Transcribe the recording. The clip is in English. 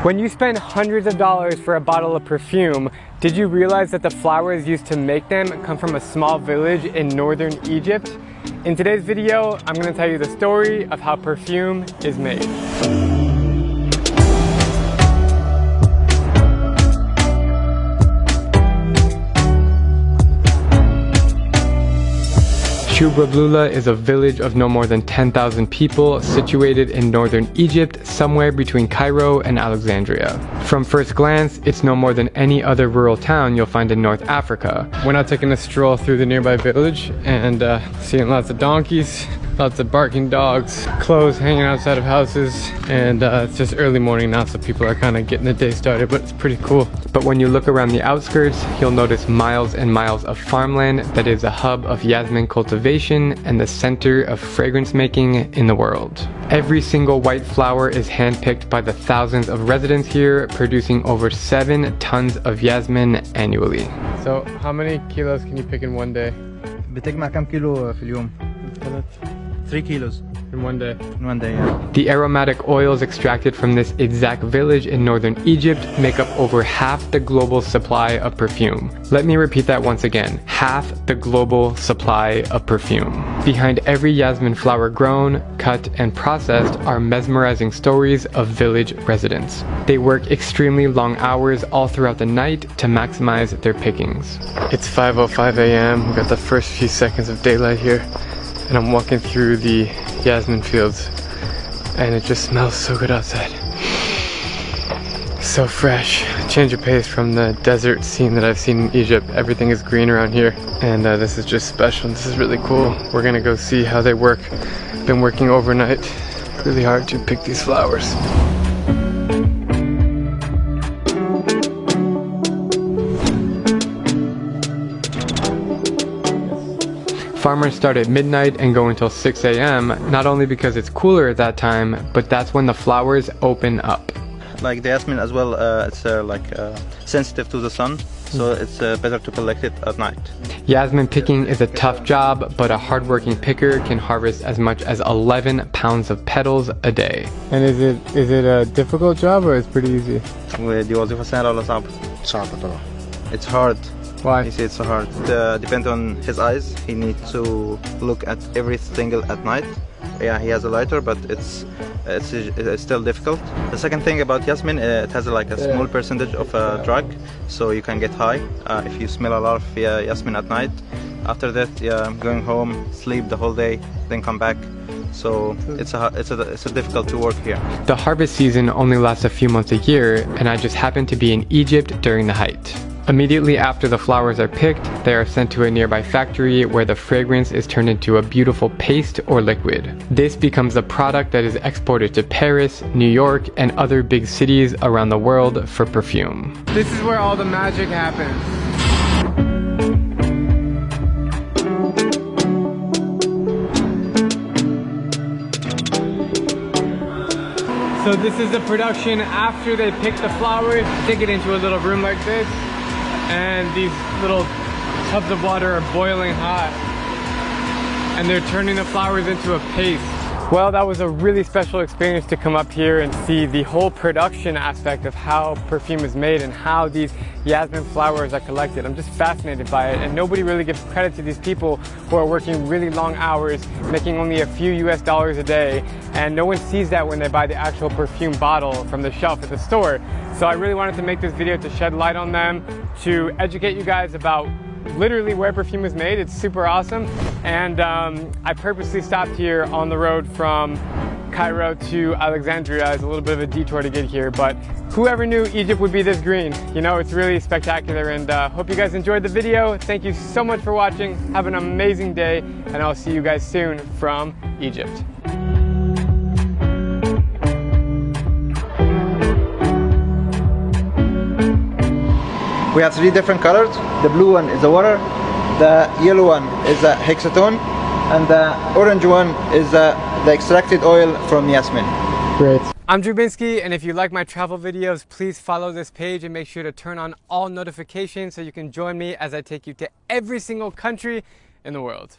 When you spend hundreds of dollars for a bottle of perfume, did you realize that the flowers used to make them come from a small village in northern Egypt? In today's video, I'm going to tell you the story of how perfume is made. Shubrablula is a village of no more than 10,000 people situated in northern Egypt, somewhere between Cairo and Alexandria. From first glance, it's no more than any other rural town you'll find in North Africa. We're now taking a stroll through the nearby village and seeing lots of donkeys, lots of barking dogs, clothes hanging outside of houses, and it's just early morning now, so people are kind of getting the day started, but it's pretty cool. But when you look around the outskirts, you'll notice miles and miles of farmland that is a hub of jasmine cultivation and the center of fragrance making in the world. Every single white flower is handpicked by the thousands of residents here, producing over 7 tons of jasmine annually. So how many kilos can you pick in one day? بتجمع كم كيلو في اليوم؟ 3 kilos. In one day? In one day, yeah. The aromatic oils extracted from this exact village in northern Egypt make up over half the global supply of perfume. Let me repeat that once again. Half the global supply of perfume. Behind every jasmine flower grown, cut, and processed are mesmerizing stories of village residents. They work extremely long hours all throughout the night to maximize their pickings. It's 5:05 a.m. We've got the first few seconds of daylight here, and I'm walking through the jasmine fields, and it just smells so good outside. So fresh. Change of pace from the desert scene that I've seen in Egypt. Everything is green around here, and this is just special. This is really cool. We're gonna go see how they work. Been working overnight really hard to pick these flowers. Farmers start at midnight and go until 6 a.m. not only because it's cooler at that time, but that's when the flowers open up. Like the jasmine as well, it's sensitive to the sun, so it's better to collect it at night. Jasmine picking is a tough job, but a hardworking picker can harvest as much as 11 pounds of petals a day. And is it a difficult job or it's pretty easy? ودي وظيفة سهلة ولا صعبة؟ صعبة طبعا. It's hard. Why? He said it's so hard. It depends on his eyes. He needs to look at every single at night. Yeah, he has a lighter, but it's still difficult. The second thing about jasmine, it has like a small percentage of a drug, so you can get high if you smell a lot of jasmine at night. After that, going home, sleep the whole day, then come back. So it's difficult to work here. The harvest season only lasts a few months a year, and I just happened to be in Egypt during the height. Immediately after the flowers are picked, they are sent to a nearby factory where the fragrance is turned into a beautiful paste or liquid. This becomes a product that is exported to Paris, New York, and other big cities around the world for perfume. This is where all the magic happens. So this is the production after they pick the flowers. Take it into a little room like this, and these little tubs of water are boiling hot, and they're turning the flowers into a paste. Well, that was a really special experience to come up here and see the whole production aspect of how perfume is made and how these jasmine flowers are collected. I'm just fascinated by it, and nobody really gives credit to these people who are working really long hours, making only a few US dollars a day, and no one sees that when they buy the actual perfume bottle from the shelf at the store. So I really wanted to make this video to shed light on them, to educate you guys about literally where perfume is made. It's super awesome, and I purposely stopped here on the road from Cairo to Alexandria. It's a little bit of a detour to get here, but whoever knew Egypt would be this green? You know, it's really spectacular, and hope you guys enjoyed the video. Thank you so much for watching. Have an amazing day, and I'll see you guys soon from Egypt. We have 3 different colors. The blue one is the water, the yellow one is the hexatone, and the orange one is the extracted oil from jasmine. Great. I'm Drubinski, and if you like my travel videos, please follow this page and make sure to turn on all notifications so you can join me as I take you to every single country in the world.